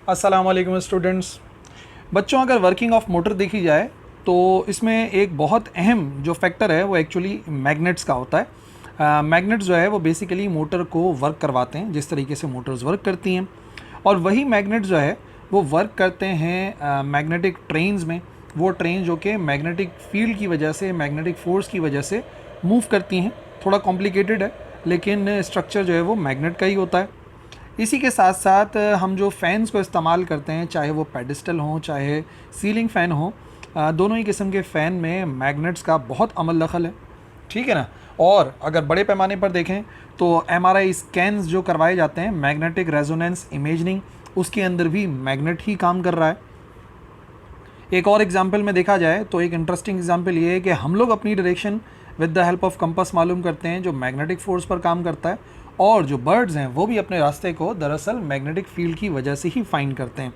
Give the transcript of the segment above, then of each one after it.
अस्सलाम वालेकुम स्टूडेंट्स। बच्चों, अगर वर्किंग ऑफ मोटर देखी जाए तो इसमें एक बहुत अहम जो फैक्टर है वो एक्चुअली मैग्नेट्स का होता है। मैग्नेट्स जो है वो बेसिकली मोटर को वर्क करवाते हैं जिस तरीके से मोटर्स वर्क करती हैं, और वही मैग्नेट्स जो है वो वर्क करते हैं मैग्नेटिक ट्रेन्स में। वो ट्रेन जो कि मैग्नेटिक फील्ड की वजह से, मैग्नेटिक फोर्स की वजह से मूव करती हैं। थोड़ा कॉम्प्लिकेटेड है लेकिन स्ट्रक्चर जो है वो मैग्नेट का ही होता है। इसी के साथ साथ हम जो फ़ैन्स को इस्तेमाल करते हैं, चाहे वो पेडिस्टल हों चाहे सीलिंग फ़ैन हो, दोनों ही किस्म के फ़ैन में मैग्नेट्स का बहुत अमल दखल है, ठीक है ना। और अगर बड़े पैमाने पर देखें तो एमआरआई स्कैन्स जो करवाए जाते हैं, मैग्नेटिक रेजोनेंस इमेजिंग, उसके अंदर भी मैग्नेट ही काम कर रहा है। एक और एग्जांपल में देखा जाए तो एक इंटरेस्टिंग एग्जांपल ये है कि हम लोग अपनी direction with the help of compass मालूम करते हैं जो मैग्नेटिक फोर्स पर काम करता है, और जो बर्ड्स हैं वो भी अपने रास्ते को दरअसल मैग्नेटिक फील्ड की वजह से ही फाइंड करते हैं।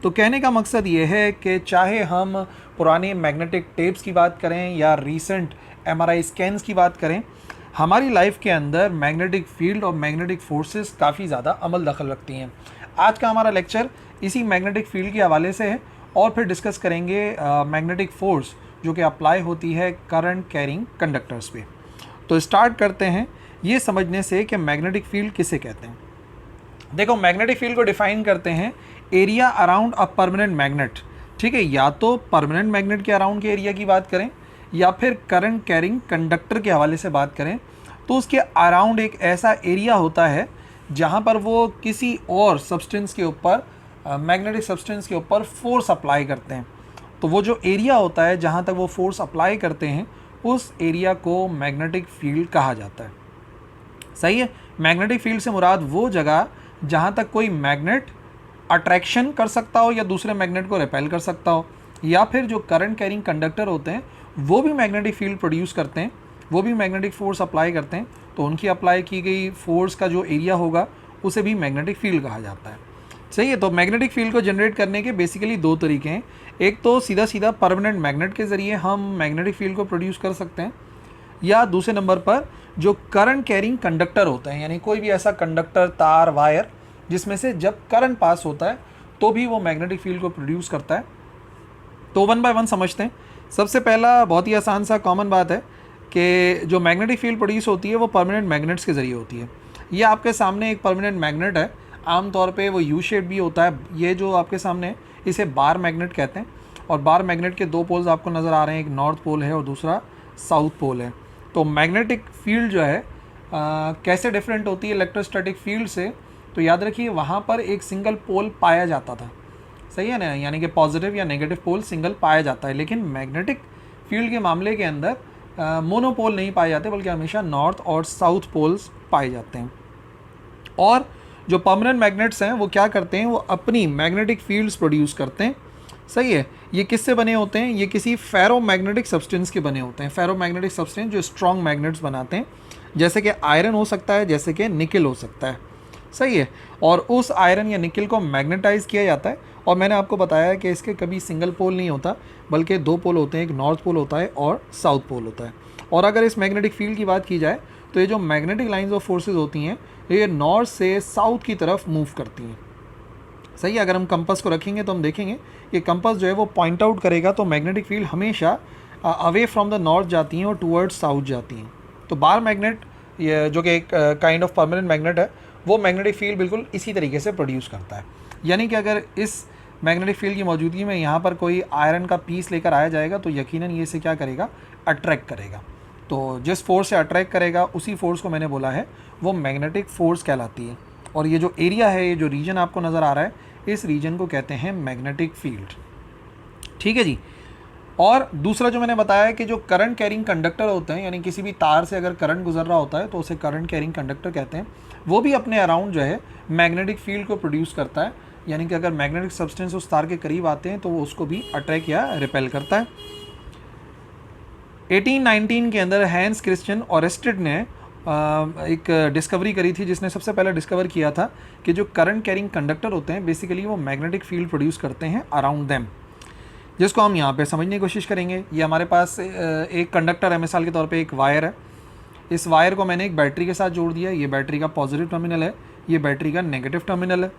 तो कहने का मकसद ये है कि चाहे हम पुराने मैग्नेटिक टेप्स की बात करें या रीसेंट एमआरआई स्कैन्स की बात करें, हमारी लाइफ के अंदर मैग्नेटिक फील्ड और मैग्नेटिक फोर्सेस काफ़ी ज़्यादा अमल दखल रखती हैं। आज का हमारा लेक्चर इसी मैग्नेटिक फील्ड के हवाले से है, और फिर डिस्कस करेंगे मैग्नेटिक फोर्स जो कि अप्लाई होती है करंट कैरिंग कंडक्टर्स पे। तो स्टार्ट करते हैं ये समझने से कि मैग्नेटिक फील्ड किसे कहते हैं। देखो, मैग्नेटिक फील्ड को डिफाइन करते हैं area around a permanent magnet, ठीक है। या तो परमानेंट मैग्नेट के अराउंड के एरिया की बात करें या फिर करंट कैरिंग कंडक्टर के हवाले से बात करें तो उसके अराउंड एक ऐसा एरिया होता है जहाँ पर वो किसी और सब्सटेंस के ऊपर, मैग्नेटिक सब्सटेंस के ऊपर फोर्स अप्लाई करते हैं। तो वो जो एरिया होता है जहाँ तक वो फोर्स अप्लाई करते हैं उस एरिया को मैग्नेटिक फील्ड कहा जाता है। सही है। मैग्नेटिक फील्ड से मुराद वो जगह जहाँ तक कोई मैग्नेट अट्रैक्शन कर सकता हो या दूसरे मैग्नेट को रिपेल कर सकता हो, या फिर जो करंट कैरिंग कंडक्टर होते हैं वो भी मैग्नेटिक फील्ड प्रोड्यूस करते हैं, वो भी मैग्नेटिक फोर्स अप्लाई करते हैं। तो उनकी अप्लाई की गई फोर्स का जो एरिया होगा उसे भी मैग्नेटिक फील्ड कहा जाता है। सही है। तो मैग्नेटिक फील्ड को जनरेट करने के बेसिकली दो तरीके हैं। एक तो सीधा सीधा परमानेंट मैग्नेट के ज़रिए हम मैग्नेटिक फील्ड को प्रोड्यूस कर सकते हैं, या दूसरे नंबर पर जो करंट कैरिंग कंडक्टर होते हैं, यानी कोई भी ऐसा कंडक्टर, तार, वायर जिसमें से जब करंट पास होता है तो भी वो मैग्नेटिक फील्ड को प्रोड्यूस करता है। तो वन बाय वन समझते हैं। सबसे पहला बहुत ही आसान सा कॉमन बात है कि जो मैग्नेटिक फील्ड प्रोड्यूस होती है वो परमानेंट मैग्नेट्स के ज़रिए होती है। ये आपके सामने एक परमानेंट मैग्नेट है, आमतौर पे वो यू शेप भी होता है। ये जो आपके सामने है इसे बार मैग्नेट कहते हैं, और बार मैग्नेट के दो पोल्स आपको नज़र आ रहे हैं, एक नॉर्थ पोल है और दूसरा साउथ पोल है। तो मैग्नेटिक फील्ड जो है कैसे डिफरेंट होती है इलेक्ट्रोस्टैटिक फील्ड से, तो याद रखिए वहाँ पर एक सिंगल पोल पाया जाता था, सही है ना, यानी कि पॉजिटिव या नेगेटिव पोल सिंगल पाया जाता है। लेकिन मैग्नेटिक फील्ड के मामले के अंदर मोनोपोल नहीं पाए जाते, बल्कि हमेशा नॉर्थ और साउथ पोल्स पाए जाते हैं। और जो परमानेंट मैग्नेट्स हैं वो क्या करते हैं, वो अपनी मैग्नेटिक फील्ड्स प्रोड्यूस करते हैं, सही है। ये किससे बने होते हैं, ये किसी फेरोमैग्नेटिक सब्सटेंस के बने होते हैं। फेरोमैग्नेटिक सब्सटेंस जो स्ट्रॉन्ग मैग्नेट्स बनाते हैं, जैसे कि आयरन हो सकता है, जैसे कि निकल हो सकता है, सही है। और उस आयरन या निकल को मैग्नेटाइज किया जाता है, और मैंने आपको बताया कि इसके कभी सिंगल पोल नहीं होता बल्कि दो पोल होते हैं, एक नॉर्थ पोल होता है और साउथ पोल होता है। और अगर इस मैग्नेटिक फील्ड की बात की जाए तो ये जो मैग्नेटिक लाइंस ऑफ फोर्सेस होती हैं ये नॉर्थ से साउथ की तरफ मूव करती हैं, सही है। अगर हम कंपास को रखेंगे तो हम देखेंगे कि कंपास जो है वो पॉइंट आउट करेगा तो मैग्नेटिक फील्ड हमेशा अवे फ्रॉम द नॉर्थ जाती हैं और टूवर्ड्स साउथ जाती हैं। तो बार मैग्नेट ये जो कि एक काइंड ऑफ परमानेंट मैग्नेट है, वो मैग्नेटिक फील्ड बिल्कुल इसी तरीके से प्रोड्यूस करता है। यानी कि अगर इस मैग्नेटिक फील्ड की मौजूदगी में यहाँ पर कोई आयरन का पीस लेकर आया जाएगा तो यकीनन ये इसे क्या करेगा, अट्रैक्ट करेगा। तो जिस फोर्स से अट्रैक्ट करेगा उसी फोर्स को मैंने बोला है वो मैग्नेटिक फोर्स कहलाती है। और ये जो एरिया है, ये जो रीजन आपको नज़र आ रहा है, इस रीजन को कहते हैं मैग्नेटिक फील्ड, ठीक है जी। और दूसरा जो मैंने बताया कि जो करंट कैरिंग कंडक्टर होते हैं, यानी किसी भी तार से अगर करंट गुजर रहा होता है तो उसे करंट कैरिंग कंडक्टर कहते हैं, वो भी अपने अराउंड जो है मैग्नेटिक फील्ड को प्रोड्यूस करता है। यानी कि अगर मैग्नेटिक सब्सटेंस उस तार के करीब आते हैं तो वो उसको भी अट्रैक्ट या रिपेल करता है। 1819 के अंदर हैंस क्रिश्चियन ऑरेस्टेड ने एक डिस्कवरी करी थी, जिसने सबसे पहले डिस्कवर किया था कि जो करंट कैरिंग कंडक्टर होते हैं बेसिकली वो मैग्नेटिक फील्ड प्रोड्यूस करते हैं अराउंड देम, जिसको हम यहाँ पे समझने की कोशिश करेंगे। ये हमारे पास एक कंडक्टर है, मिसाल के तौर पे एक वायर है। इस वायर को मैंने एक बैटरी के साथ जोड़ दिया। ये बैटरी का पॉजिटिव टर्मिनल है, ये बैटरी का नेगेटिव टर्मिनल है।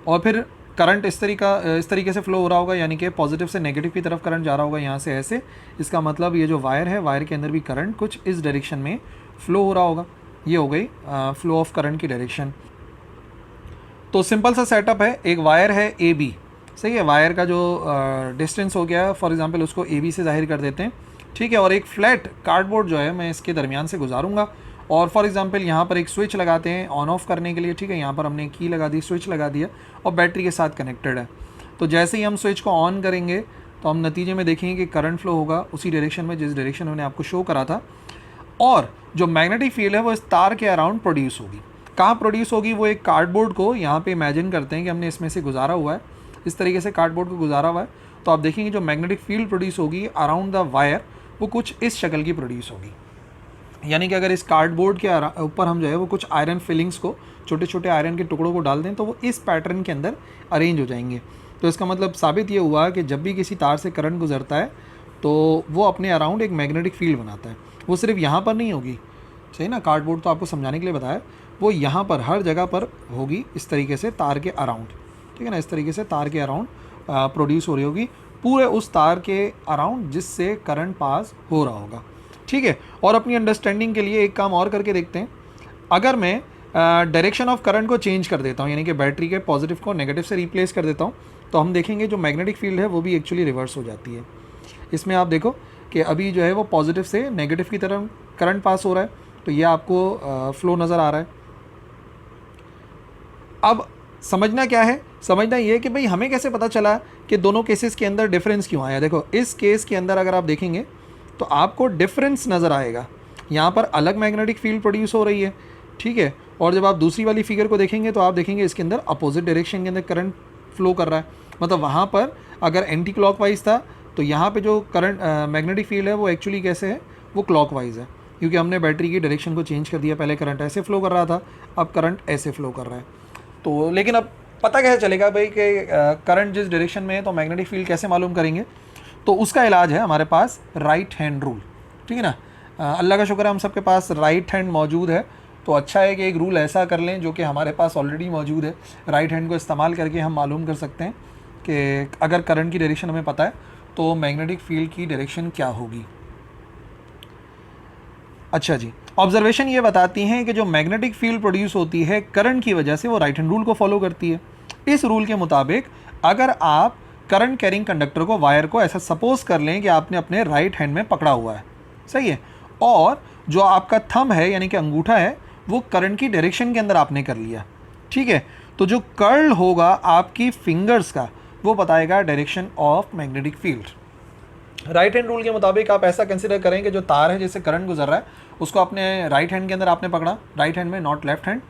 और फिर करंट इस तरीके से फ्लो हो रहा होगा, यानी कि पॉजिटिव से नेगेटिव की तरफ करंट जा रहा होगा यहाँ से ऐसे। इसका मतलब ये जो वायर है, वायर के अंदर भी करंट कुछ इस डायरेक्शन में फ्लो हो रहा होगा। ये हो गई फ्लो ऑफ करंट की डायरेक्शन। तो सिंपल सा सेटअप है, एक वायर है ए बी, सही है। वायर का जो डिस्टेंस हो गया फॉर एग्जांपल उसको ए बी से जाहिर कर देते हैं, ठीक है। और एक फ्लैट कार्डबोर्ड जो है मैं इसके दरमियान से गुजारूंगा और फॉर एग्जांपल यहाँ पर एक स्विच लगाते हैं ऑन ऑफ करने के लिए, ठीक है। यहाँ पर हमने की लगा दी, स्विच लगा दिया और बैटरी के साथ कनेक्टेड है। तो जैसे ही हम स्विच को ऑन करेंगे तो हम नतीजे में देखेंगे कि करंट फ्लो होगा उसी डायरेक्शन में जिस डायरेक्शन मैंने आपको शो करा था, और जो मैग्नेटिक फील्ड है वो इस तार के अराउंड प्रोड्यूस होगी। कहाँ प्रोड्यूस होगी? वो एक कार्डबोर्ड को यहाँ पे इमेजिन करते हैं कि हमने इसमें से गुजारा हुआ है, इस तरीके से कार्डबोर्ड को गुजारा हुआ है। तो आप देखेंगे जो मैग्नेटिक फील्ड प्रोड्यूस होगी अराउंड द वायर वो कुछ इस शक्ल की प्रोड्यूस होगी। यानी कि अगर इस कार्डबोर्ड के ऊपर हम जो है वो कुछ आयरन फिलिंग्स को, छोटे छोटे आयरन के टुकड़ों को डाल दें तो वो इस पैटर्न के अंदर अरेंज हो जाएंगे। तो इसका मतलब साबित ये हुआ कि जब भी किसी तार से करंट गुजरता है तो वो अपने अराउंड एक मैग्नेटिक फील्ड बनाता है। वो सिर्फ यहाँ पर नहीं होगी, सही ना, कार्डबोर्ड तो आपको समझाने के लिए बताया, वो यहाँ पर हर जगह पर होगी इस तरीके से तार के अराउंड, ठीक है ना। इस तरीके से तार के अराउंड प्रोड्यूस हो रही होगी, पूरे उस तार के अराउंड जिससे करंट पास हो रहा होगा, ठीक है। और अपनी अंडरस्टैंडिंग के लिए एक काम और करके देखते हैं। अगर मैं डायरेक्शन ऑफ करंट को चेंज कर देता हूँ, यानी कि बैटरी के पॉजिटिव को नेगेटिव से रिप्लेस कर देता हूँ, तो हम देखेंगे जो मैग्नेटिक फील्ड है वो भी एक्चुअली रिवर्स हो जाती है। इसमें आप देखो कि अभी जो है वो पॉजिटिव से नेगेटिव की तरफ करंट पास हो रहा है, तो ये आपको फ्लो नज़र आ रहा है। अब समझना क्या है? समझना ये है कि भाई हमें कैसे पता चला कि दोनों केसेस के अंदर डिफरेंस क्यों आया। देखो इस केस के अंदर अगर आप देखेंगे तो आपको डिफरेंस नज़र आएगा, यहाँ पर अलग मैग्नेटिक फील्ड प्रोड्यूस हो रही है, ठीक है। और जब आप दूसरी वाली फिगर को देखेंगे तो आप देखेंगे इसके अंदर अपोजिट डायरेक्शन के अंदर करंट फ्लो कर रहा है। मतलब वहाँ पर अगर एंटी क्लॉकवाइज था तो यहाँ पे जो करंट मैग्नेटिक फील्ड है वो एक्चुअली कैसे है, वो क्लॉकवाइज है, क्योंकि हमने बैटरी की डायरेक्शन को चेंज कर दिया। पहले करंट ऐसे फ्लो कर रहा था, अब करंट ऐसे फ्लो कर रहा है। तो लेकिन अब पता कैसे चलेगा भाई कि करंट जिस डायरेक्शन में है तो मैग्नेटिक फील्ड कैसे मालूम करेंगे? तो उसका इलाज है हमारे पास राइट हैंड रूल, ठीक है ना। अल्लाह का शुक्र है हम सबके पास राइट हैंड मौजूद है, तो अच्छा है कि एक रूल ऐसा कर लें जो कि हमारे पास ऑलरेडी मौजूद है। राइट हैंड को इस्तेमाल करके हम मालूम कर सकते हैं कि अगर करंट की डायरेक्शन हमें पता है तो मैग्नेटिक फील्ड की डायरेक्शन क्या होगी। अच्छा जी, ऑब्जर्वेशन ये बताती हैं कि जो मैग्नेटिक फील्ड प्रोड्यूस होती है करंट की वजह से वो राइट हैंड रूल को फॉलो करती है। इस रूल के मुताबिक अगर आप करंट कैरिंग कंडक्टर को, वायर को ऐसा सपोज कर लें कि आपने अपने राइट हैंड में पकड़ा हुआ है, सही है, और जो आपका थंब है यानी कि अंगूठा है वो करंट की डायरेक्शन के अंदर आपने कर लिया, ठीक है, तो जो कर्ल होगा आपकी फिंगर्स का वो बताएगा direction of magnetic field. Right hand rule के मुताबिक आप ऐसा कंसिडर करें कि जो तार है जिससे करंट गुजर रहा है उसको अपने राइट हैंड के अंदर आपने पकड़ा, राइट हैंड में, नॉट लेफ्ट हैंड,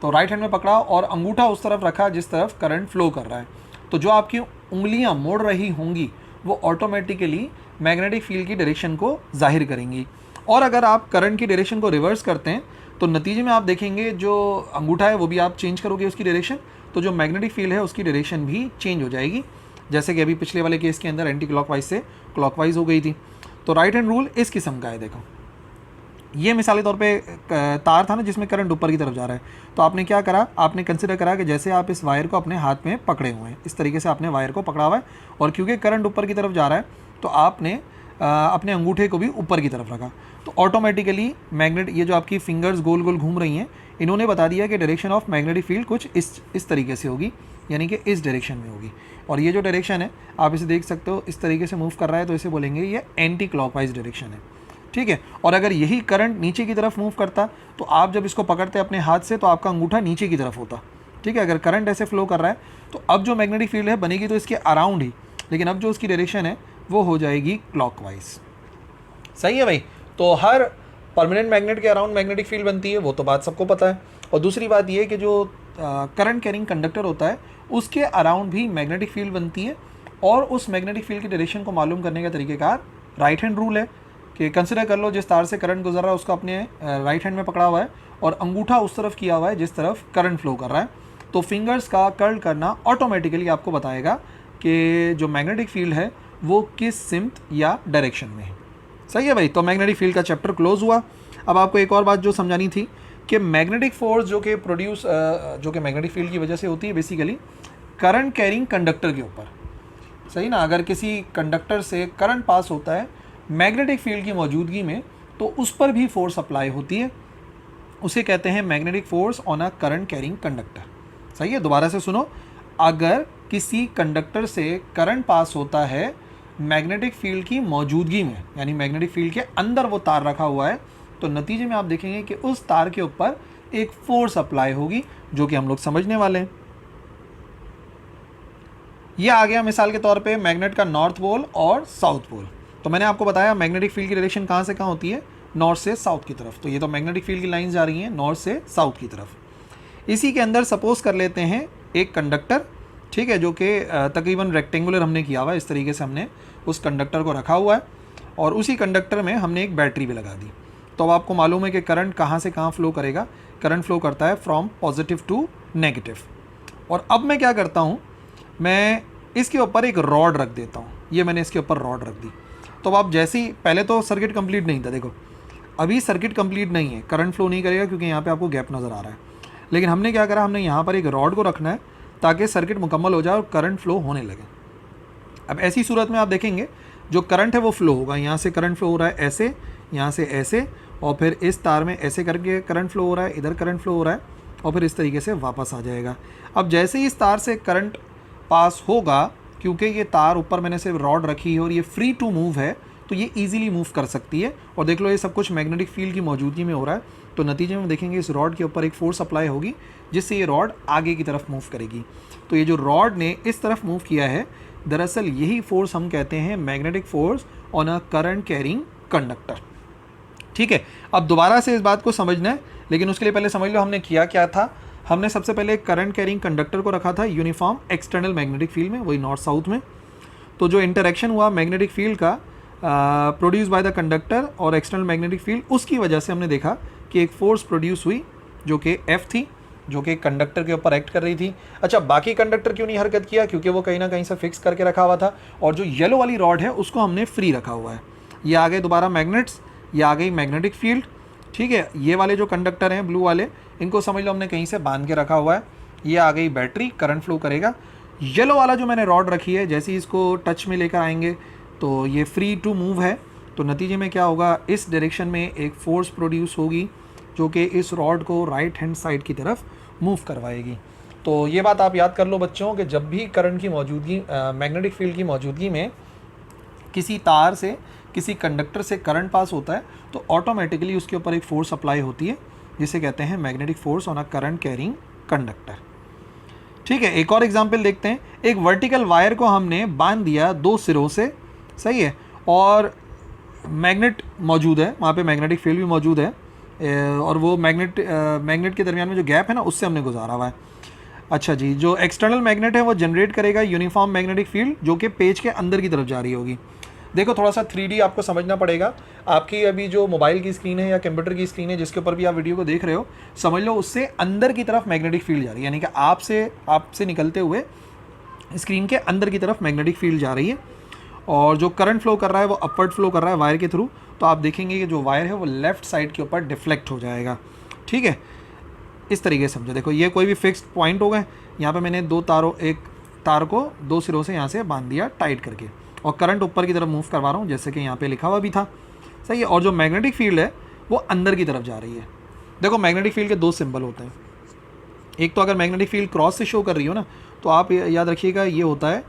तो राइट हैंड में पकड़ा और अंगूठा उस तरफ रखा जिस तरफ करंट फ्लो कर रहा है। तो जो आपकी उंगलियां मुड़ रही होंगी वो ऑटोमेटिकली मैग्नेटिक फील्ड की डायरेक्शन को जाहिर करेंगी। और अगर आप करंट की डायरेक्शन को रिवर्स करते हैं तो नतीजे में आप देखेंगे जो अंगूठा है वो भी आप चेंज करोगे उसकी डायरेक्शन, तो जो मैग्नेटिक फील्ड है उसकी डायरेक्शन भी चेंज हो जाएगी, जैसे कि अभी पिछले वाले केस के अंदर एंटी क्लॉकवाइज से क्लॉकवाइज हो गई थी। तो राइट हैंड रूल इस किस्म का है। देखो ये मिसाली तौर पे तार था ना जिसमें करंट ऊपर की तरफ जा रहा है, तो आपने क्या करा, आपने कंसिडर करा कि जैसे आप इस वायर को अपने हाथ में पकड़े हुए हैं, इस तरीके से आपने वायर को पकड़ा हुआ है और क्योंकि करंट ऊपर की तरफ जा रहा है तो आपने अपने अंगूठे को भी ऊपर की तरफ रखा, तो ऑटोमेटिकली मैग्नेट, ये जो आपकी फिंगर्स गोल गोल घूम रही हैं, इन्होंने बता दिया कि डायरेक्शन ऑफ मैग्नेटिक फील्ड कुछ इस तरीके से होगी, यानी कि इस डायरेक्शन में होगी। और ये जो डायरेक्शन है आप इसे देख सकते हो, इस तरीके से मूव कर रहा है तो इसे बोलेंगे ये एंटी क्लॉकवाइज डायरेक्शन है, ठीक है। और अगर यही करंट नीचे की तरफ मूव करता तो आप जब इसको पकड़ते अपने हाथ से तो आपका अंगूठा नीचे की तरफ होता, ठीक है। अगर करंट ऐसे फ्लो कर रहा है तो अब जो मैग्नेटिक फील्ड है बनेगी तो इसके अराउंड ही, लेकिन अब जो उसकी डायरेक्शन है वो हो जाएगी क्लॉकवाइज, सही है भाई। तो हर परमानेंट मैग्नेट के अराउंड मैग्नेटिक फील्ड बनती है, वो तो बात सबको पता है। और दूसरी बात ये कि जो करंट कैरिंग कंडक्टर होता है उसके अराउंड भी मैग्नेटिक फील्ड बनती है, और उस मैग्नेटिक फील्ड की डायरेक्शन को मालूम करने का तरीक़ेकार राइट हैंड रूल है कि कंसिडर कर लो जिस तार से करंट गुजर रहा है उसको अपने राइट हैंड में पकड़ा हुआ है और अंगूठा उस तरफ किया हुआ है जिस तरफ करंट फ्लो कर रहा है, तो फिंगर्स का कर्ल करना ऑटोमेटिकली आपको बताएगा कि जो मैग्नेटिक फील्ड है वो किस सिमत या डायरेक्शन में है, सही है भाई। तो मैग्नेटिक फील्ड का चैप्टर क्लोज हुआ। अब आपको एक और बात जो समझानी थी कि मैग्नेटिक फोर्स जो कि मैग्नेटिक फील्ड की वजह से होती है, बेसिकली करंट कैरिंग कंडक्टर के ऊपर, सही ना। अगर किसी कंडक्टर से करंट पास होता है मैग्नेटिक फील्ड की मौजूदगी में, तो उस पर भी फोर्स अप्लाई होती है, उसे कहते हैं magnetic force on a current carrying conductor. सही है, दोबारा से सुनो, अगर किसी कंडक्टर से करंट पास होता है मैग्नेटिक फील्ड की मौजूदगी में, यानी मैग्नेटिक फील्ड के अंदर वो तार रखा हुआ है, तो नतीजे में आप देखेंगे कि उस तार के ऊपर एक फोर्स अप्लाई होगी, जो कि हम लोग समझने वाले हैं। ये आ गया मिसाल के तौर पे मैग्नेट का नॉर्थ पोल और साउथ पोल। तो मैंने आपको बताया मैग्नेटिक फील्ड की डायरेक्शन कहाँ से कहाँ होती है, नॉर्थ से साउथ की तरफ। तो ये तो मैग्नेटिक फील्ड की लाइन जा रही हैं नॉर्थ से साउथ की तरफ। इसी के अंदर सपोज कर लेते हैं एक कंडक्टर, ठीक है, जो कि तकरीबन रेक्टेंगुलर हमने किया हुआ है, इस तरीके से हमने उस कंडक्टर को रखा हुआ है, और उसी कंडक्टर में हमने एक बैटरी भी लगा दी। तो अब आपको मालूम है कि करंट कहाँ से कहाँ फ्लो करेगा, करंट फ्लो करता है फ्रॉम पॉजिटिव टू नेगेटिव। और अब मैं क्या करता हूँ, मैं इसके ऊपर एक रॉड रख देता हूँ। ये मैंने इसके ऊपर रॉड रख दी। तो अब आप जैसे ही, पहले तो सर्किट कंप्लीट नहीं था, देखो अभी सर्किट कंप्लीट नहीं है, करंट फ्लो नहीं करेगा क्योंकि यहाँ पे आपको गैप नज़र आ रहा है। लेकिन हमने क्या करा, हमने यहाँ पर एक रॉड को रखना है ताकि सर्किट मुकम्मल हो जाए और करंट फ्लो होने लगे। अब ऐसी सूरत में आप देखेंगे जो करंट है वो फ्लो होगा, यहाँ से करंट फ्लो हो रहा है ऐसे, यहाँ से ऐसे, और फिर इस तार में ऐसे करके करंट फ्लो हो रहा है, इधर करंट फ्लो हो रहा है, और फिर इस तरीके से वापस आ जाएगा। अब जैसे ही इस तार से करंट पास होगा, क्योंकि ये तार ऊपर मैंने सिर्फ रॉड रखी है और ये फ्री टू मूव है, तो ये इजीली मूव कर सकती है। और देख लो ये सब कुछ मैग्नेटिक फील्ड की मौजूदगी में हो रहा है, तो नतीजे में देखेंगे इस रॉड के ऊपर एक फोर्स अप्लाई होगी, जिससे ये रॉड आगे की तरफ मूव करेगी। तो ये जो रॉड ने इस तरफ मूव किया है, दरअसल यही फोर्स हम कहते हैं magnetic force on a current carrying conductor. ठीक है, अब दोबारा से इस बात को समझना है, लेकिन उसके लिए पहले समझ लो हमने किया क्या था। हमने सबसे पहले करंट कैरिंग कंडक्टर को रखा था यूनिफॉर्म एक्सटर्नल मैग्नेटिक फील्ड में, वही नॉर्थ साउथ में। तो जो इंटरेक्शन हुआ मैग्नेटिक फील्ड का प्रोड्यूस बाय द कंडक्टर और एक्सटर्नल मैग्नेटिक फील्ड, उसकी वजह से हमने देखा कि एक फोर्स प्रोड्यूस हुई जो कि F थी, जो कि कंडक्टर के ऊपर एक्ट कर रही थी। अच्छा, बाकी कंडक्टर क्यों नहीं हरकत किया, क्योंकि वो कहीं ना कहीं से फिक्स करके रखा हुआ था, और जो येलो वाली रॉड है उसको हमने फ्री रखा हुआ है। ये आ गए दोबारा मैग्नेट्स, ये आ गई मैग्नेटिक फील्ड। ठीक है, ये वाले जो कंडक्टर हैं ब्लू वाले, इनको समझ लो हमने कहीं से बांध के रखा हुआ है। ये आ गई बैटरी, करंट फ्लो करेगा। येलो वाला जो मैंने रॉड रखी है, जैसे ही इसको टच में लेकर आएंगे तो ये फ्री टू मूव है, तो नतीजे में क्या होगा, इस डायरेक्शन में एक फोर्स प्रोड्यूस होगी जो कि इस रॉड को राइट हैंड साइड की तरफ मूव करवाएगी। तो ये बात आप याद कर लो बच्चों कि जब भी करंट की मौजूदगी, मैग्नेटिक फील्ड की मौजूदगी में किसी तार से, किसी कंडक्टर से करंट पास होता है, तो ऑटोमेटिकली उसके ऊपर एक फोर्स अप्लाई होती है, जिसे कहते हैं magnetic force on a current carrying conductor. ठीक है, एक और एग्जांपल देखते हैं। एक वर्टिकल वायर को हमने बांध दिया दो सिरों से, सही है, और मैग्नेट मौजूद है, वहाँ पे मैग्नेटिक फील्ड भी मौजूद है, और वो मैग्नेट के दरमियान में जो गैप है ना, उससे हमने गुजारा हुआ है। अच्छा जी, जो एक्सटर्नल मैग्नेट है वो जनरेट करेगा यूनिफॉर्म मैग्नेटिक फील्ड, जो कि पेज के अंदर की तरफ जा रही होगी। देखो थोड़ा सा 3D आपको समझना पड़ेगा। आपकी अभी जो मोबाइल की स्क्रीन है या कंप्यूटर की स्क्रीन है, जिसके ऊपर भी आप वीडियो को देख रहे हो, समझ लो उससे अंदर की तरफ मैग्नेटिक फील्ड जा रही है, यानी कि आपसे निकलते हुए स्क्रीन के अंदर की तरफ मैग्नेटिक फील्ड जा रही है, और जो करंट फ्लो कर रहा है वो अपवर्ड फ्लो कर रहा है वायर के थ्रू। तो आप देखेंगे कि जो वायर है वो लेफ़्ट साइड के ऊपर डिफ्लेक्ट हो जाएगा। ठीक है, इस तरीके से समझो। देखो ये कोई भी फिक्स्ड पॉइंट हो गए, यहाँ पे मैंने एक तार को दो सिरों से यहाँ से बांध दिया टाइट करके, और करंट ऊपर की तरफ मूव करवा रहा हूँ, जैसे कि यहाँ पे लिखा हुआ भी था, सही है। और जो मैग्नेटिक फील्ड है वो अंदर की तरफ जा रही है। देखो मैग्नेटिक फील्ड के दो सिंबल होते हैं, एक तो अगर मैग्नेटिक फील्ड क्रॉस से शो कर रही हो ना, तो आप याद रखिएगा ये होता है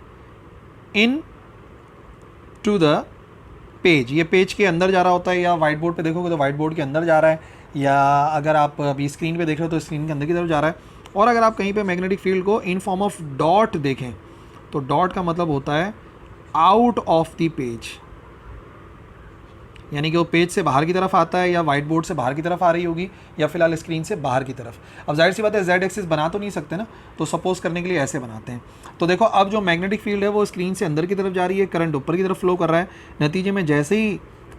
इन टू द पेज, ये पेज के अंदर जा रहा होता है, या वाइट बोर्ड पे देखोगे तो वाइट बोर्ड के अंदर जा रहा है, या अगर आप अभी स्क्रीन पे देख रहे हो तो स्क्रीन के अंदर की तरफ जा रहा है। और अगर आप कहीं पे मैग्नेटिक फील्ड को इन फॉर्म ऑफ डॉट देखें, तो डॉट का मतलब होता है आउट ऑफ द पेज, यानी कि वो पेज से बाहर की तरफ आता है, या वाइट बोर्ड से बाहर की तरफ आ रही होगी, या फिलहाल स्क्रीन से बाहर की तरफ। अब जाहिर सी बात है जेड एक्सिस बना तो नहीं सकते ना, तो सपोज करने के लिए ऐसे बनाते हैं। तो देखो अब जो मैग्नेटिक फील्ड है वो स्क्रीन से अंदर की तरफ जा रही है, करंट ऊपर की तरफ फ्लो कर रहा है। नतीजे में जैसे ही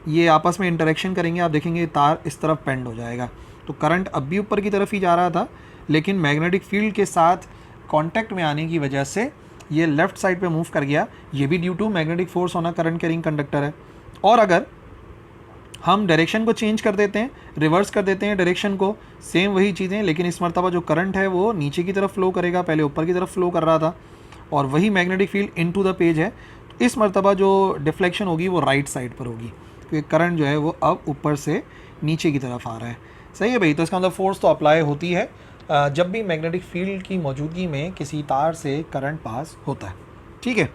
ये आपस में इंटरेक्शन करेंगे, आप देखेंगे तार इस तरफ पेंड हो जाएगा। तो करंट अब भी ऊपर की तरफ ही जा रहा था, लेकिन मैग्नेटिक फील्ड के साथ कॉन्टैक्ट में आने की वजह से ये लेफ्ट साइड पे मूव कर गया। ये भी due to magnetic force on a current carrying conductor है। और अगर हम डायरेक्शन को चेंज कर देते हैं, रिवर्स कर देते हैं डायरेक्शन को, सेम वही चीज़ें, लेकिन इस मरतबा जो करंट है वो नीचे की तरफ फ्लो करेगा, पहले ऊपर की तरफ फ्लो कर रहा था। और वही magnetic field into the page है, तो इस मर्तबा जो डिफ्लेक्शन होगी वो राइट साइड पर होगी, क्योंकि करंट जो है वो अब ऊपर से नीचे की तरफ आ रहा है। सही है भाई। तो इसका मतलब फोर्स तो अप्लाई होती है जब भी मैग्नेटिक फील्ड की मौजूदगी में किसी तार से करंट पास होता है। ठीक है,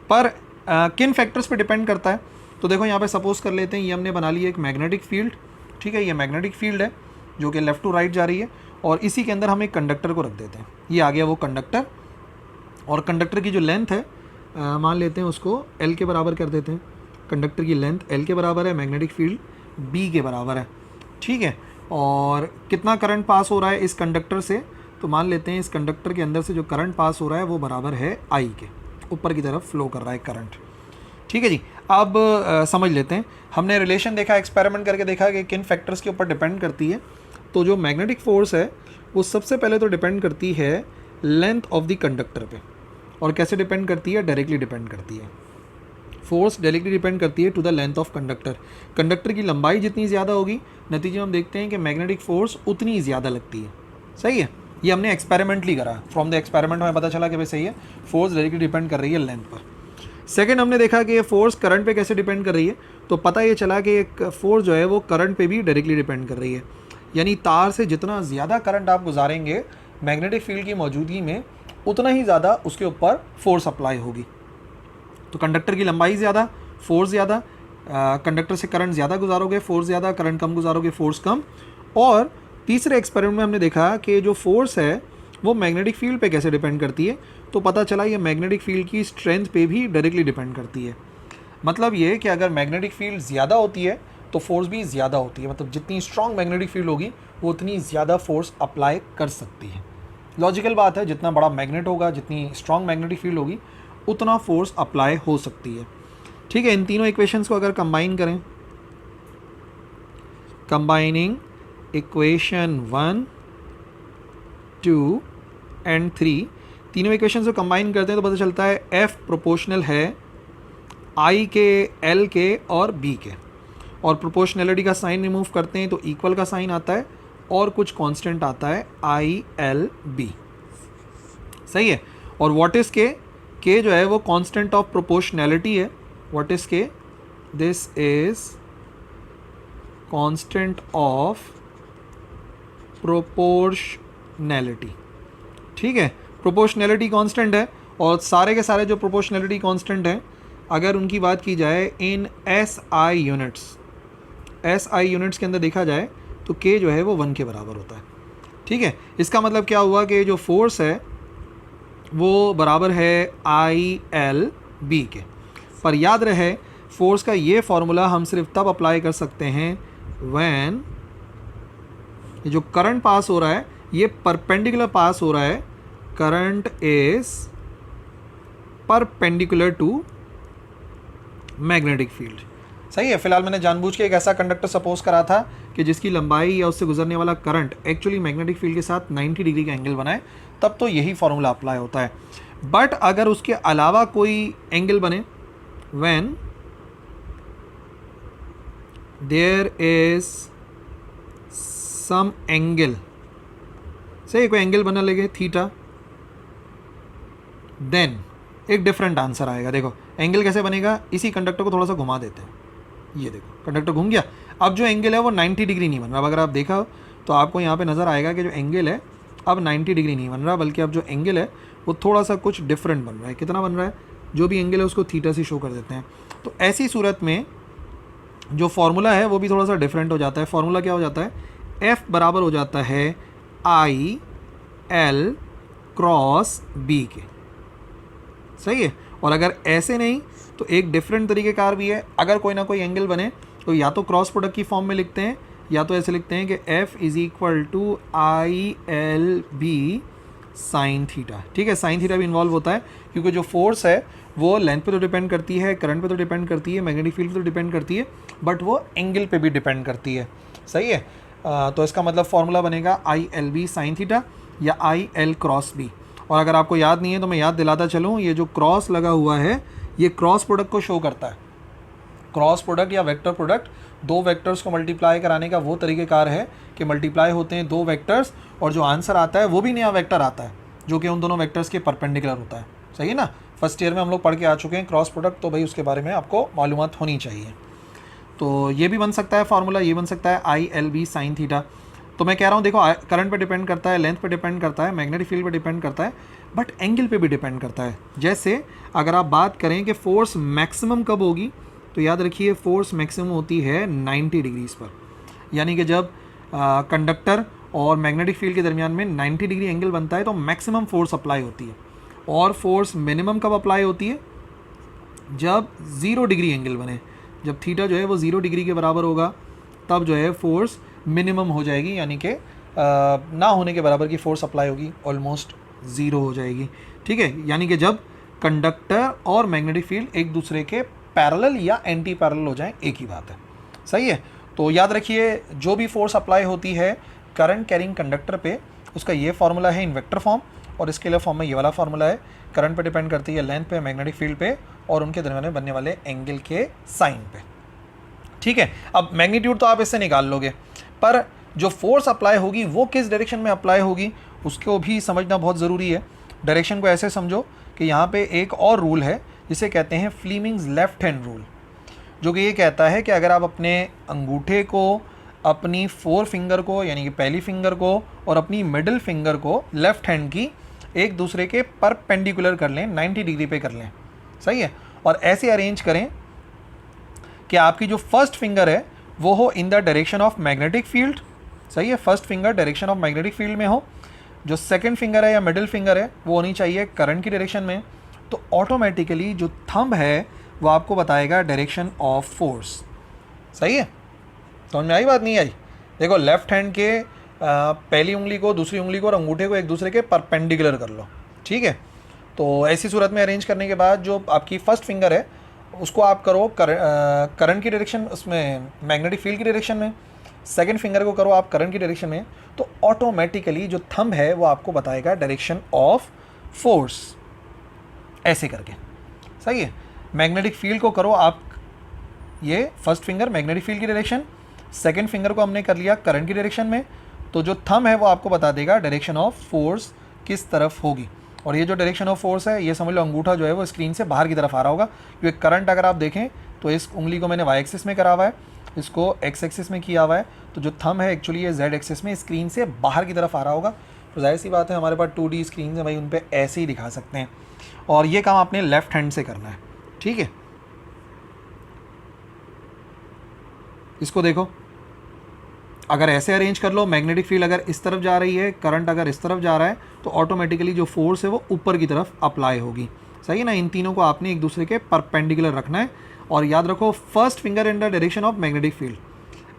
पर किन फैक्टर्स पे डिपेंड करता है? तो देखो यहाँ पे सपोज कर लेते हैं ये हमने बना लिया एक मैग्नेटिक फील्ड। ठीक है, ये मैग्नेटिक फील्ड है जो कि लेफ़्ट टू राइट जा रही है, और इसी के अंदर हम एक कंडक्टर को रख देते हैं। ये आ गया वो कंडक्टर, और कंडक्टर की जो लेंथ है मान लेते हैं उसको L के बराबर कर देते हैं। कंडक्टर की लेंथ L के बराबर है, मैग्नेटिक फील्ड B के बराबर है। ठीक है, और कितना करंट पास हो रहा है इस कंडक्टर से? तो मान लेते हैं इस कंडक्टर के अंदर से जो करंट पास हो रहा है वो बराबर है I के, ऊपर की तरफ फ्लो कर रहा है करंट। ठीक है जी। अब समझ लेते हैं, हमने रिलेशन देखा, एक्सपेरिमेंट करके देखा कि किन फैक्टर्स के ऊपर डिपेंड करती है। तो जो मैग्नेटिक फोर्स है वो सबसे पहले तो डिपेंड करती है लेंथ ऑफ द कंडक्टर पे। और कैसे डिपेंड करती है? डायरेक्टली डिपेंड करती है। फोर्स डायरेक्टली डिपेंड करती है to the length of conductor. Conductor की लंबाई जितनी ज़्यादा होगी, नतीजे में हम देखते हैं कि मैग्नेटिक फोर्स उतनी ज़्यादा लगती है। सही है, ये हमने एक्सपेरिमेंटली करा। फ्रॉम द एक्सपेरिमेंट हमें पता चला कि भाई सही है, फोर्स डायरेक्टली डिपेंड कर रही है लेंथ पर। सेकेंड, हमने देखा कि ये फोर्स करंट पे कैसे डिपेंड कर रही है। तो पता ये चला कि एक फोर्स जो है वो करंट पे भी डायरेक्टली डिपेंड कर रही है, यानी तार से जितना ज़्यादा करंट आप गुजारेंगे मैग्नेटिक फील्ड की मौजूदगी में, उतना ही ज़्यादा उसके ऊपर फोर्स अप्लाई होगी। तो कंडक्टर की लंबाई ज़्यादा, फोर्स ज़्यादा, कंडक्टर से करंट ज़्यादा गुजारोगे, फोर्स ज़्यादा, करंट कम गुजारोगे, फोर्स कम। और तीसरे एक्सपेरिमेंट में हमने देखा कि जो फोर्स है वो मैग्नेटिक फील्ड पे कैसे डिपेंड करती है। तो पता चला ये मैग्नेटिक फील्ड की स्ट्रेंथ पे भी डायरेक्टली डिपेंड करती है। मतलब ये कि अगर मैग्नेटिक फील्ड ज़्यादा होती है तो फोर्स भी ज़्यादा होती है, मतलब जितनी स्ट्रॉन्ग मैग्नेटिक फील्ड होगी वो उतनी ज़्यादा फोर्स अप्लाई कर सकती है। लॉजिकल बात है, जितना बड़ा मैग्नेट होगा, जितनी स्ट्रॉन्ग मैग्नेटिक फील्ड होगी, उतना फोर्स अप्लाई हो सकती है। ठीक है, इन तीनों इक्वेशंस को अगर कंबाइन करें, कंबाइनिंग इक्वेशन 1, 2 एंड 3, तीनों इक्वेशंस को कंबाइन करते हैं तो पता चलता है F प्रोपोर्शनल है I के, L के और B के। और प्रोपोर्शनलिटी का साइन रिमूव करते हैं तो इक्वल का साइन आता है और कुछ कांस्टेंट आता है ILB। सही है। और व्हाट इज के जो है वो कांस्टेंट ऑफ प्रोपोर्शनैलिटी है। व्हाट इज के? This is constant of proportionality. ठीक है, प्रोपोर्शनैलिटी कांस्टेंट है, और सारे के सारे जो प्रोपोर्शनैलिटी कांस्टेंट हैं, अगर उनकी बात की जाए इन SI यूनिट्स के अंदर देखा जाए तो के जो है वो 1 के बराबर होता है। ठीक है, इसका मतलब क्या हुआ कि जो फोर्स है वो बराबर है ILB के। पर याद रहे, फोर्स का ये फॉर्मूला हम सिर्फ तब अप्लाई कर सकते हैं व्हेन ये जो करंट पास हो रहा है ये परपेंडिकुलर पास हो रहा है, current is perpendicular to magnetic field. सही है। फिलहाल मैंने जानबूझ के एक ऐसा कंडक्टर सपोज करा था कि जिसकी लंबाई या उससे गुजरने वाला करंट एक्चुअली मैग्नेटिक फील्ड के साथ 90 डिग्री का एंगल बनाए, तब तो यही फॉर्मूला अप्लाई होता है। बट अगर उसके अलावा कोई एंगल बने, when there is some angle, सही, कोई एंगल बना लगे थीटा, देन एक डिफरेंट आंसर आएगा। देखो एंगल कैसे बनेगा, इसी कंडक्टर को थोड़ा सा घुमा देते हैं, ये देखो कंडक्टर घूम गया। अब जो एंगल है वो 90 डिग्री नहीं बन रहा। अगर आप देखा हो तो आपको यहाँ पे नज़र आएगा कि जो एंगल है अब 90 डिग्री नहीं बन रहा, बल्कि अब जो एंगल है वो थोड़ा सा कुछ डिफरेंट बन रहा है। कितना बन रहा है? जो भी एंगल है उसको थीटा से शो कर देते हैं। तो ऐसी सूरत में जो फार्मूला है वो भी थोड़ा सा डिफरेंट हो जाता है। फार्मूला क्या हो जाता है? F बराबर हो जाता है IL क्रॉस B के। सही है। और अगर ऐसे नहीं तो एक डिफरेंट तरीके कार भी है। अगर कोई ना कोई एंगल बने तो या तो क्रॉस प्रोडक्ट की फॉर्म में लिखते हैं, या तो ऐसे लिखते हैं कि F is equal to ILB sine theta. ठीक है, साइन थीटा भी इन्वॉल्व होता है क्योंकि जो फोर्स है वो लेंथ पे तो डिपेंड करती है, करंट पे तो डिपेंड करती है, मैग्नेटिक फील्ड पे तो डिपेंड करती है, बट वो एंगल पे भी डिपेंड करती है। सही है। तो इसका मतलब फॉर्मूला बनेगा ILB साइन थीटा या IL क्रॉस B। और अगर आपको याद नहीं है तो मैं याद दिलाता चलूँ, ये जो क्रॉस लगा हुआ है ये क्रॉस प्रोडक्ट को शो करता है। क्रॉस प्रोडक्ट या वेक्टर प्रोडक्ट, दो वेक्टर्स को मल्टीप्लाई कराने का वो तरीक़ेकार है कि मल्टीप्लाई होते हैं दो वेक्टर्स और जो आंसर आता है वो भी नया वेक्टर आता है जो कि उन दोनों वेक्टर्स के परपेंडिकुलर होता है। सही है ना, फर्स्ट ईयर में हम लोग पढ़ के आ चुके हैं क्रॉस प्रोडक्ट, तो भाई उसके बारे में आपको मालूमात होनी चाहिए। तो ये भी बन सकता है फार्मूला, ये बन सकता है ILB साइन थीटा। तो मैं कह रहा हूँ देखो, करंट पे डिपेंड करता है, लेंथ पे डिपेंड करता है, मैग्नेटिक फील्ड पे डिपेंड करता है, बट एंगल पे भी डिपेंड करता है। जैसे अगर आप बात करें कि फोर्स मैक्सिमम कब होगी, तो याद रखिए फोर्स मैक्सिमम होती है 90 डिग्रीज पर, यानी कि जब कंडक्टर और मैग्नेटिक फील्ड के दरमियान में 90 डिग्री एंगल बनता है तो मैक्सिमम फोर्स अप्लाई होती है। और फोर्स मिनिमम कब अप्लाई होती है, जब 0 डिग्री एंगल बने, जब थीटा जो है वो 0 डिग्री के बराबर होगा, तब जो है फोर्स मिनिमम हो जाएगी, यानी कि ना होने के बराबर की फोर्स अप्लाई होगी, ऑलमोस्ट 0 हो जाएगी। ठीक है, यानी कि जब कंडक्टर और मैग्नेटिक फील्ड एक दूसरे के पैरेलल या एंटी पैरेलल हो जाएं, एक ही बात है। सही है, तो याद रखिए जो भी फोर्स अप्लाई होती है करंट कैरिंग कंडक्टर पे, उसका ये फार्मूला है इन वेक्टर फॉर्म, और इसके लिए फॉर्म में ये वाला फार्मूला है। करंट पे डिपेंड करती है लेंथ पे, मैग्नेटिक फील्ड पे, और उनके दरमियान में बनने वाले एंगल के साइन पे। ठीक है, अब मैग्नीट्यूड तो आप इससे निकाल लोगे, पर जो फोर्स अप्लाई होगी वो किस डायरेक्शन में अप्लाई होगी उसको भी समझना बहुत ज़रूरी है। डायरेक्शन को ऐसे समझो कि यहाँ पे एक और रूल है जिसे कहते हैं फ्लीमिंग्स लेफ्ट हैंड रूल, जो कि ये कहता है कि अगर आप अपने अंगूठे को, अपनी 4 फिंगर को यानी कि पहली फिंगर को और अपनी मिडिल फिंगर को लेफ्ट हैंड की एक दूसरे के परपेंडिकुलर कर लें, 90 डिग्री पे कर लें, सही है, और ऐसे अरेंज करें कि आपकी जो फर्स्ट फिंगर है वो हो in the direction of magnetic field, सही है, first finger direction of magnetic field में हो, जो सेकंड फिंगर है या मिडिल फिंगर है वो होनी चाहिए करंट की डायरेक्शन में, तो ऑटोमेटिकली जो थंब है वो आपको बताएगा डायरेक्शन ऑफ फोर्स। सही है, समझ में आई बात, नहीं आई? देखो लेफ्ट हैंड के पहली उंगली को, दूसरी उंगली को और अंगूठे को एक दूसरे के परपेंडिकुलर कर लो, ठीक है। तो ऐसी सूरत में अरेंज करने के बाद जो आपकी फर्स्ट फिंगर है उसको आप करो करंट की डायरेक्शन, उसमें मैग्नेटिक फील्ड की डायरेक्शन में, सेकंड फिंगर को करो आप करंट की डायरेक्शन में, तो ऑटोमेटिकली जो थंब है वो आपको बताएगा डायरेक्शन ऑफ फोर्स, ऐसे करके। सही है, मैग्नेटिक फील्ड को करो आप, ये फर्स्ट फिंगर मैग्नेटिक फील्ड की डायरेक्शन, सेकंड फिंगर को हमने कर लिया करंट की डायरेक्शन में, तो जो थंब है वो आपको बता देगा डायरेक्शन ऑफ फोर्स किस तरफ होगी। और ये जो डायरेक्शन ऑफ फोर्स है, ये समझ लो अंगूठा जो है वो स्क्रीन से बाहर की तरफ आ रहा होगा, क्योंकि करंट अगर आप देखें तो इस उंगली को मैंने वाई एक्सिस में करा हुआ है, इसको एक्स एक्सिस में किया हुआ है, तो जो थंब है एक्चुअली ये जेड एक्सिस में स्क्रीन से बाहर की तरफ आ रहा होगा। तो जाहिर सी बात है हमारे पास 2D स्क्रीन है भाई, उन पर ऐसे ही दिखा सकते हैं, और ये काम आपने लेफ्ट हैंड से करना है। ठीक है, इसको देखो, अगर ऐसे अरेंज कर लो, मैग्नेटिक फील्ड अगर इस तरफ जा रही है, करंट अगर इस तरफ जा रहा है, तो ऑटोमेटिकली जो फोर्स है वो ऊपर की तरफ अप्लाई होगी। सही है ना, इन तीनों को आपने एक दूसरे के परपेंडिकुलर रखना है। और याद रखो first finger in the direction of magnetic field,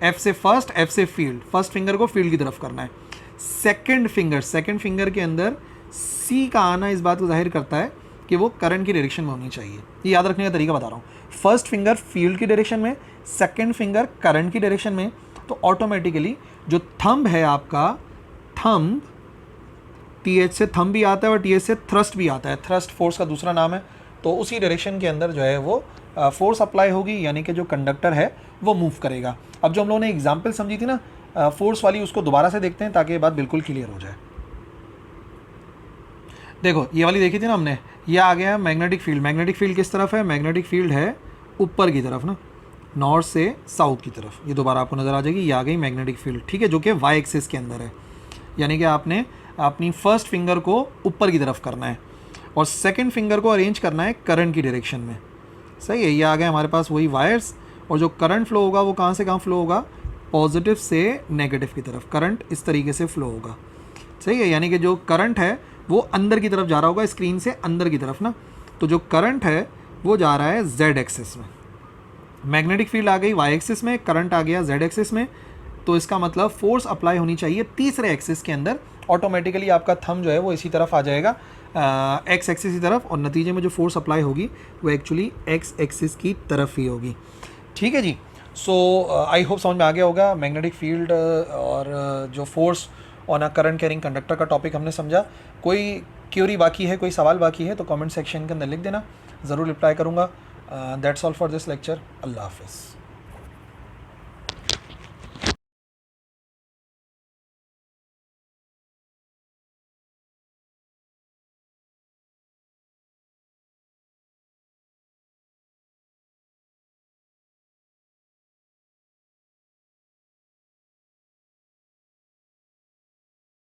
F से फर्स्ट, एफ से फील्ड, फर्स्ट फिंगर को फील्ड की तरफ करना है। सेकंड फिंगर के अंदर सी का आना इस बात को जाहिर करता है कि वो करंट की डायरेक्शन में होनी चाहिए। ये याद रखने का तरीका बता रहा हूँ, फर्स्ट फिंगर फील्ड की डायरेक्शन में, सेकंड फिंगर करंट की डायरेक्शन में, तो ऑटोमेटिकली जो थंब है आपका, थंब TH से थंब भी आता है और TH से थ्रस्ट भी आता है, थ्रस्ट फोर्स का दूसरा नाम है, तो उसी डायरेक्शन के अंदर जो है वो फोर्स अप्लाई होगी, यानी कि जो कंडक्टर है वो मूव करेगा। अब जो हम लोगों ने एग्जाम्पल समझी थी ना फोर्स वाली, उसको दोबारा से देखते हैं ताकि ये बात बिल्कुल क्लियर हो जाए। देखो ये वाली देखी थी ना हमने, ये आ गया मैग्नेटिक फील्ड। मैग्नेटिक फील्ड किस तरफ है? मैग्नेटिक फील्ड है ऊपर की तरफ ना, नॉर्थ से साउथ की तरफ। ये दोबारा आपको नज़र आ जाएगी, ये आ गई मैग्नेटिक फील्ड, ठीक है, जो कि वाई एक्सिस के अंदर है, यानी कि आपने अपनी फर्स्ट फिंगर को ऊपर की तरफ करना है और सेकंड फिंगर को अरेंज करना है करंट की डायरेक्शन में। सही है, ये आ गए हमारे पास वही वायर्स, और जो करंट फ्लो होगा वो कहाँ से कहाँ फ्लो होगा? पॉजिटिव से नेगेटिव की तरफ करंट इस तरीके से फ्लो होगा। सही है, यानी कि जो करंट है वो अंदर की तरफ जा रहा होगा, स्क्रीन से अंदर की तरफ ना, तो जो करंट है वो जा रहा है जेड एक्सिस में। मैग्नेटिक फील्ड आ गई वाई एक्सिस में, करंट आ गया जेड एक्सिस में, तो इसका मतलब फोर्स अप्लाई होनी चाहिए तीसरे एक्सिस के अंदर। ऑटोमेटिकली आपका थंब जो है वो इसी तरफ आ जाएगा एक्स एक्सिस की तरफ, और नतीजे में जो फोर्स अप्लाई होगी वो एक्चुअली एक्स एक्सिस की तरफ ही होगी। ठीक है जी, सो आई होप समझ में आ गया होगा मैग्नेटिक फील्ड और जो force on a current carrying conductor का टॉपिक हमने समझा। कोई क्यूरी बाकी है, कोई सवाल बाकी है तो कमेंट सेक्शन के अंदर लिख देना, ज़रूर रिप्लाई करूँगा। That's all for this lecture. अल्लाह हाफिज़।